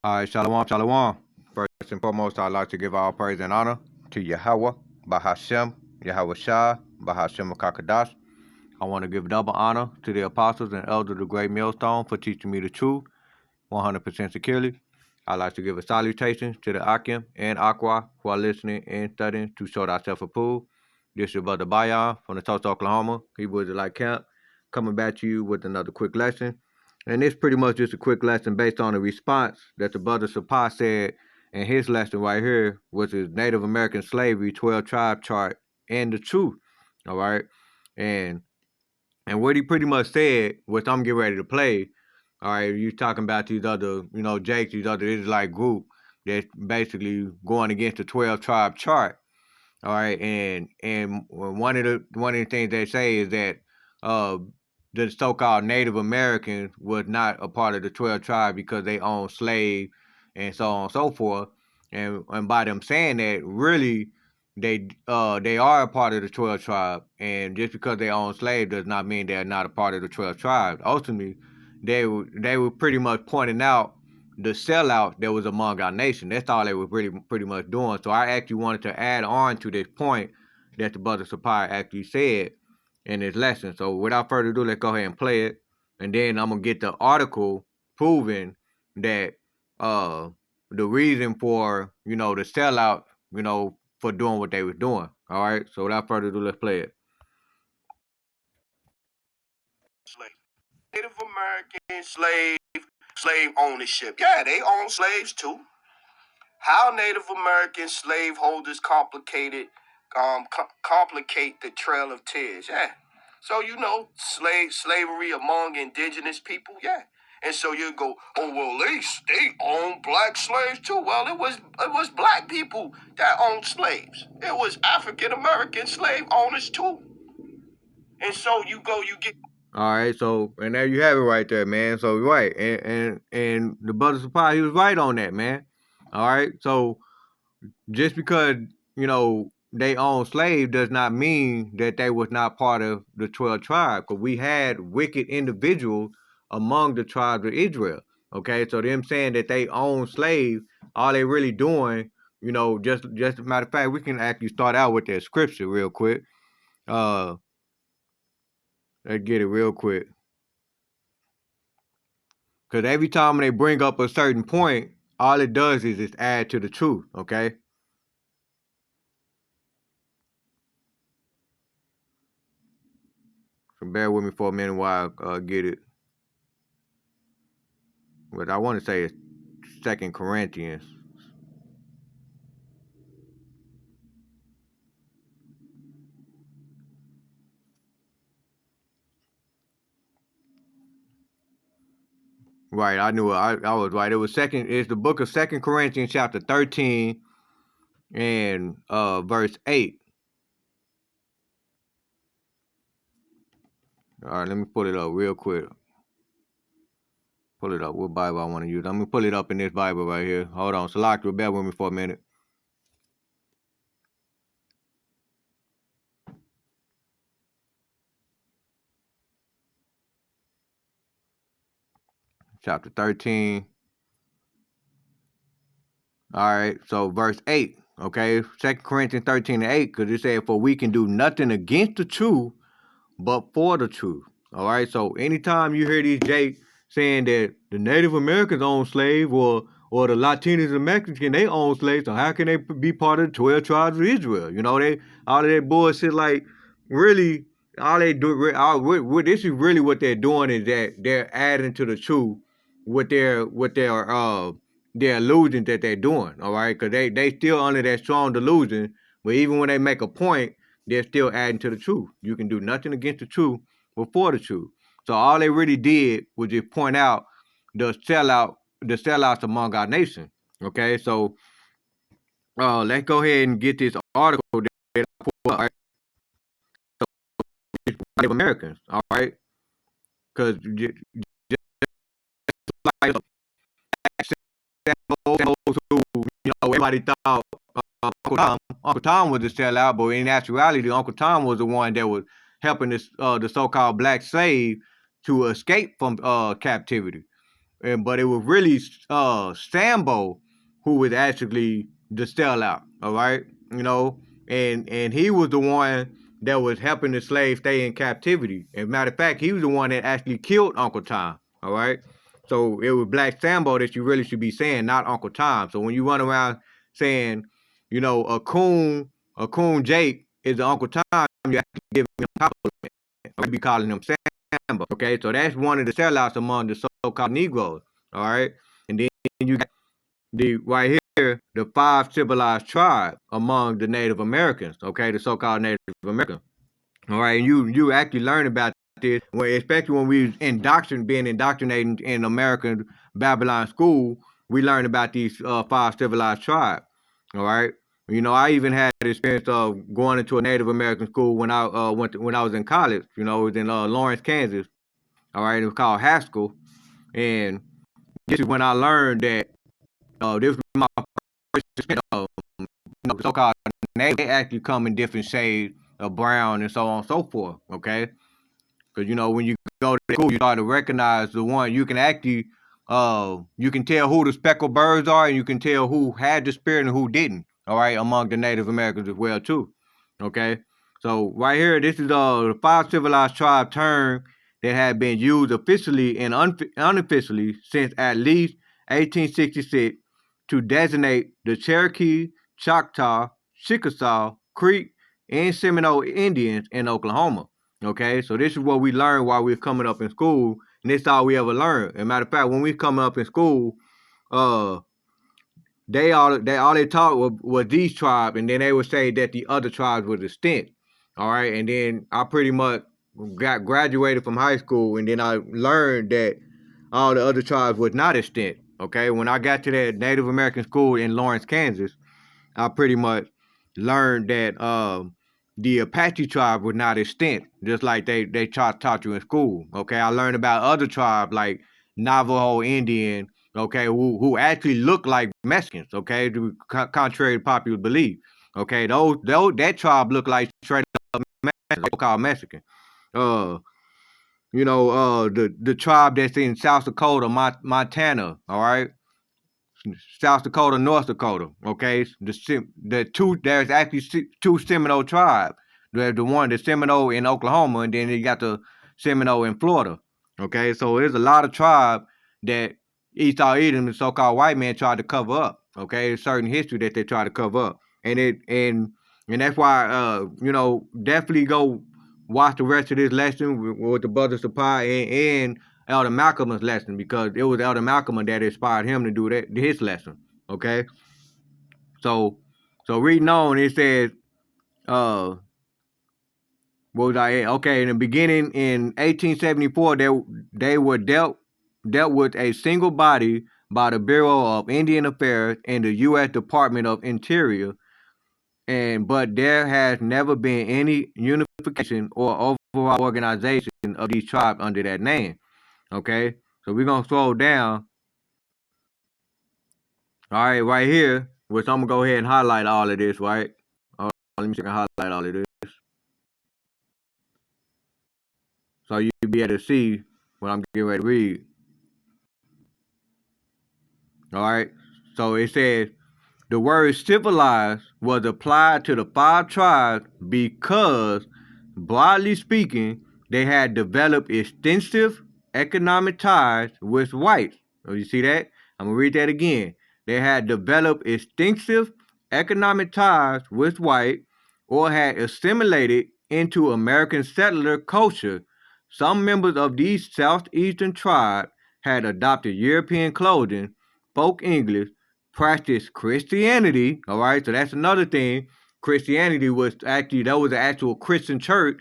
All right, shalom, shalom. First and foremost, I'd like to give all praise and honor to Yahweh, Bahashem, Yahweh Shah, Bahashem Kakadash. I want to give double honor to the apostles and elders of the great millstone for teaching me the truth 100% securely. I'd like to give a salutation to the Akim and Aqua who are listening and studying to show thyself approved. This is your brother Bayan from the Tulsa, Oklahoma, Hebrew Israelite Camp, coming back to you with another quick lesson. And it's pretty much just a quick lesson based on the response that the brother Sapah said in his lesson right here, which is Native American Slavery, 12 Tribe Chart, and the truth. All right. And what he pretty much said, which I'm getting ready to play, all right, you talking about these other, Jakes, these other Israelite group that's basically going against the 12 tribe chart. All right, and one of the things they say is that uh the so-called Native Americans was not a part of the 12 tribes because they owned slaves and so on and so forth. And by them saying that, really they are a part of the 12 tribe, and just because they own slaves does not mean they're not a part of the 12 tribes. Ultimately, they were pretty much pointing out the sellout that was among our nation. That's all they were pretty much doing. So I actually wanted to add on to this point that the brother Sapphire actually said in his lesson. So without further ado, let's go ahead and play it. And then I'm gonna get the article proving that the reason for, the sellout, for doing what they was doing. All right. So without further ado, let's play it. Native American slave ownership. Yeah, they own slaves too. How Native American slaveholders complicate the Trail of Tears. Yeah. So slavery among indigenous people. Yeah. And so you go, oh well, they own black slaves too. Well, it was black people that owned slaves. It was African American slave owners too. And so you get. All right, so and there you have it right there, man. So right, and the brother Supply, he was right on that, man. All right, so just because they own slaves does not mean that they was not part of the 12 tribes. Because we had wicked individuals among the tribes of Israel. Okay, so them saying that they own slaves, all they really doing, just a matter of fact, we can actually start out with that scripture real quick. Let's get it real quick. Because every time they bring up a certain point, all it does is just add to the truth, okay? So bear with me for a minute while I get it. But I want to say it's 2 Corinthians. Right, I knew it. I was right. It's the book of 2 Corinthians chapter 13 and verse 8. All right, let me pull it up real quick. Pull it up. What Bible I want to use? I'm going to pull it up in this Bible right here. Hold on. Salak, bear with me for a minute. Chapter 13. All right, so verse 8, okay? 2 Corinthians 13 and 8, because it said, for we can do nothing against the truth, but for the truth. All right, so anytime you hear these Jake saying that the Native Americans own slaves or the Latinos and Mexicans, they own slaves, so how can they be part of the 12 tribes of Israel? They all of that bullshit, like, really, all they do, this is really what they're doing is that they're adding to the truth with their illusions that they're doing, all right? Because they still under that strong delusion, but even when they make a point, they're still adding to the truth. You can do nothing against the truth before the truth. So all they really did was just point out the sellouts among our nation. Okay, so let's go ahead and get this article that I pulled up. Right? So, Native Americans, all right, because just like those who everybody thought Uncle Tom was the sellout, but in actuality, Uncle Tom was the one that was helping the so-called black slave to escape from captivity. but it was really Sambo who was actually the sellout. All right, you know, and he was the one that was helping the slaves stay in captivity. As a matter of fact, he was the one that actually killed Uncle Tom. All right, so it was Black Sambo that you really should be saying, not Uncle Tom. So when you run around saying, you know, a coon Jake is the Uncle Tom, you have to give him a compliment. Or be calling him Sambo. Okay, so that's one of the sellouts among the so-called Negroes. All right, and then you got the right here the 5 civilized tribes among the Native Americans. Okay, the so-called Native Americans. All right, and you actually learn about this, especially when we being indoctrinated in American Babylon school. We learned about these 5 civilized tribes. All right, you know, I even had the experience of going into a Native American school when I when I was in college. You know, it was in Lawrence, Kansas. All right, it was called Haskell, and this is when I learned that this was my first experience of so-called Native. They actually come in different shades of brown and so on and so forth. Okay. Because, you know, when you go to school, you start to recognize the one. You can actually, you can tell who the speckled birds are, and you can tell who had the spirit and who didn't. All right, among the Native Americans as well too. Okay, so right here, this is the 5 civilized tribe term that had been used officially and unofficially since at least 1866 to designate the Cherokee, Choctaw, Chickasaw, Creek, and Seminole Indians in Oklahoma. Okay, so this is what we learned while we were coming up in school, and this is all we ever learned. As a matter of fact, when we coming up in school, they taught was these tribes, and then they would say that the other tribes were extinct. All right, and then I pretty much got graduated from high school, and then I learned that all the other tribes was not extinct. Okay, when I got to that Native American school in Lawrence, Kansas, I pretty much learned that the Apache tribe was not extinct, just like they taught you in school. Okay, I learned about other tribes like Navajo Indian. Okay, who actually look like Mexicans. Okay, contrary to popular belief. Okay, those that tribe look like straight up Mexican, so-called Mexican. You know, the tribe that's in South Dakota, Montana. All right. South Dakota, North Dakota. Okay, there's actually 2 Seminole tribes. There's the Seminole in Oklahoma, and then you got the Seminole in Florida. Okay, so there's a lot of tribes that Esau Edom, the so-called white man, tried to cover up. Okay, there's certain history that they try to cover up, and that's why you know, definitely go watch the rest of this lesson with the brother Supply and Elder Malcolm's lesson, because it was Elder Malcolm that inspired him to do his lesson. Okay, so reading on, it says, what was I? Okay, in the beginning in 1874, they were dealt with a single body by the Bureau of Indian Affairs and the U.S. Department of Interior, but there has never been any unification or overall organization of these tribes under that name. Okay, so we're gonna scroll down. All right, right here, which I'm gonna go ahead and highlight all of this, right? Let me see if I can highlight all of this, so you be able to see what I'm getting ready to read. All right, so it says the word civilized was applied to the 5 tribes because, broadly speaking, they had developed extensive economic ties with whites. Oh, you see that? I'm gonna read that again. They had developed extensive economic ties with white, or had assimilated into American settler culture. Some members of these southeastern tribes had adopted European clothing, spoke English, practiced Christianity. All right, so that's another thing. Christianity was actually, that was an actual Christian church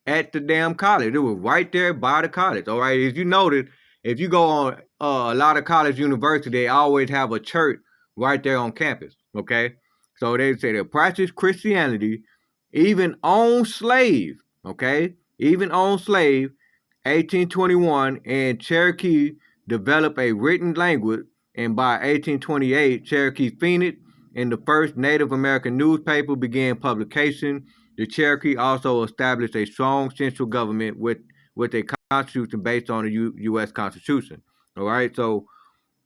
at the damn college. It was right there by the college. All right, as you noted, if you go on a lot of college universities, they always have a church right there on campus. Okay, so they say they practice Christianity, even own slave. Okay, even own slave. 1821, and Cherokee developed a written language, and by 1828, Cherokee Phoenix and the first Native American newspaper began publication. The Cherokee also established a strong central government with a constitution based on the U.S. Constitution. All right, so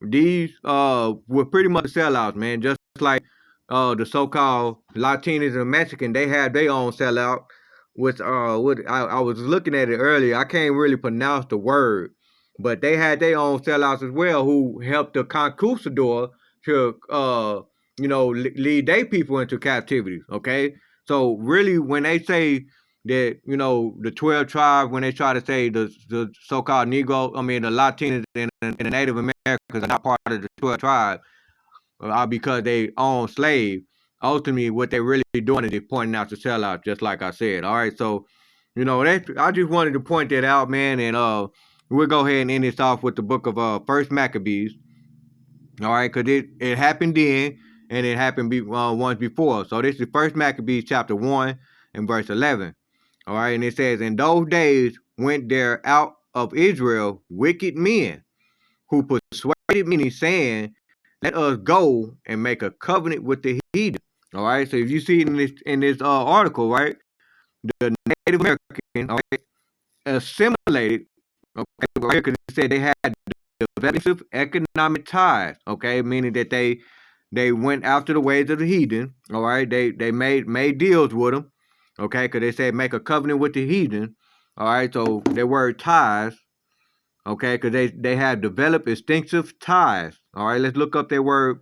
these were pretty much sellouts, man. Just like the so-called Latinos and Mexican, they had their own sellout. Which what I was looking at it earlier. I can't really pronounce the word, but they had their own sellouts as well, who helped the conquistador to lead their people into captivity. Okay, so really when they say that the 12 tribes, when they try to say the so-called Negro, I mean the Latinos and the Native Americans are not part of the 12 tribes because they own slaves. Ultimately, what they're really doing is they're pointing out the sellout, just like I said. All right, so I just wanted to point that out, man, and we'll go ahead and end this off with the book of First Maccabees. All right, because it happened then, and it happened once before. So this is First Maccabees chapter 1 and verse 11. All right, and it says, "In those days went there out of Israel wicked men who persuaded many, saying, let us go and make a covenant with the heathen." All right, so if you see in this article, right, the Native American, all right, assimilated, okay, because it said they had developed economic ties, okay, meaning that they went after the ways of the heathen. All right, they made deals with them, okay, because they said make a covenant with the heathen. All right, so their word ties, okay, because they have developed instinctive ties. All right, let's look up their word.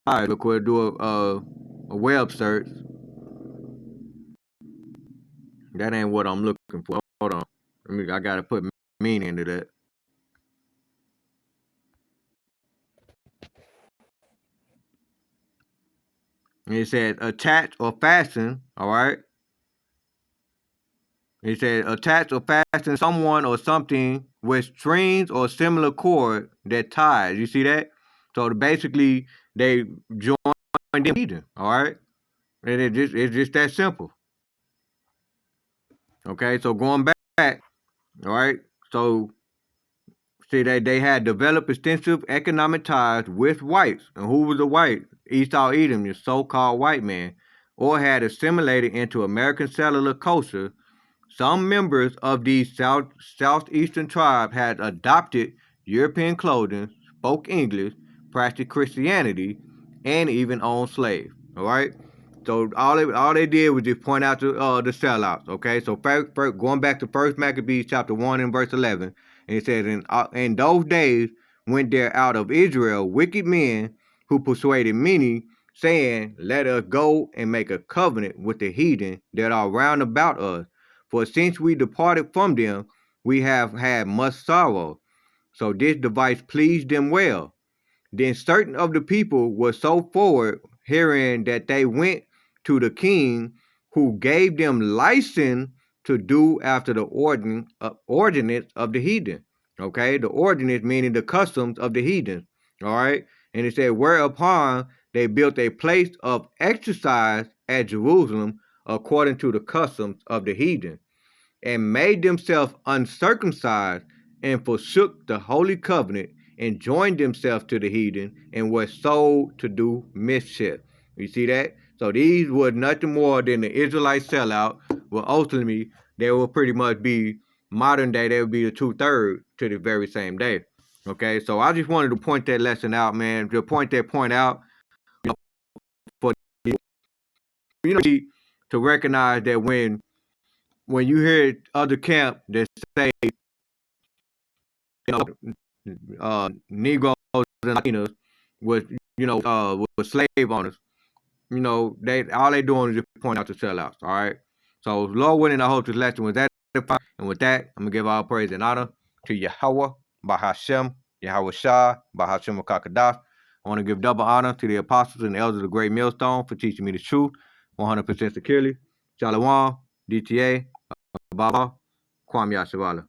All right, look, we'll do a web search. That ain't what I'm looking for. Hold on, I gotta put meaning into that. And it says attach or fasten. All right. It says attach or fasten someone or something with strings or similar cord that ties. You see that? So basically, they join them heathen. All right, and it's just that simple. Okay, so going back. All right, so see they had developed extensive economic ties with whites, and who was the white? Esau Edom, the so-called white man, or had assimilated into American settler culture. Some members of these southeastern tribes had adopted European clothing, spoke English, practiced Christianity, and even owned slaves. All right. So all they did was just point out the sellouts. Okay. So first, going back to First Maccabees chapter 1 and verse 11, and it says, in those days went there out of Israel wicked men who persuaded many, saying, let us go and make a covenant with the heathen that are round about us. For since we departed from them, we have had much sorrow. So this device pleased them well. Then certain of the people were so forward, hearing that they went to the king, who gave them license to do after the ordinance of the heathen. Okay, the ordinance meaning the customs of the heathen. All right, and it said, whereupon they built a place of exercise at Jerusalem according to the customs of the heathen, and made themselves uncircumcised, and forsook the holy covenant, and joined themselves to the heathen, and were sold to do mischief. You see that? So these were nothing more than the Israelite sellout. Well, ultimately, they will pretty much be modern day. They would be the 2/3 to the very same day. Okay, so I just wanted to point that lesson out, man. To point out, for to recognize that when you hear other camp that say, Negroes and Latinos was, was slave owners, they all they doing is just point out the sellouts. All right. So Lord willing, I hope this lesson was edifying. And with that, I'm gonna give all praise and honor to Yahweh, Bahashem, Yahweh Shah, Bahashem Kakadash. I want to give double honor to the apostles and the elders of the Great Millstone for teaching me the truth 100% securely. Shalom, DTA, Baba, Kwam Yashavala.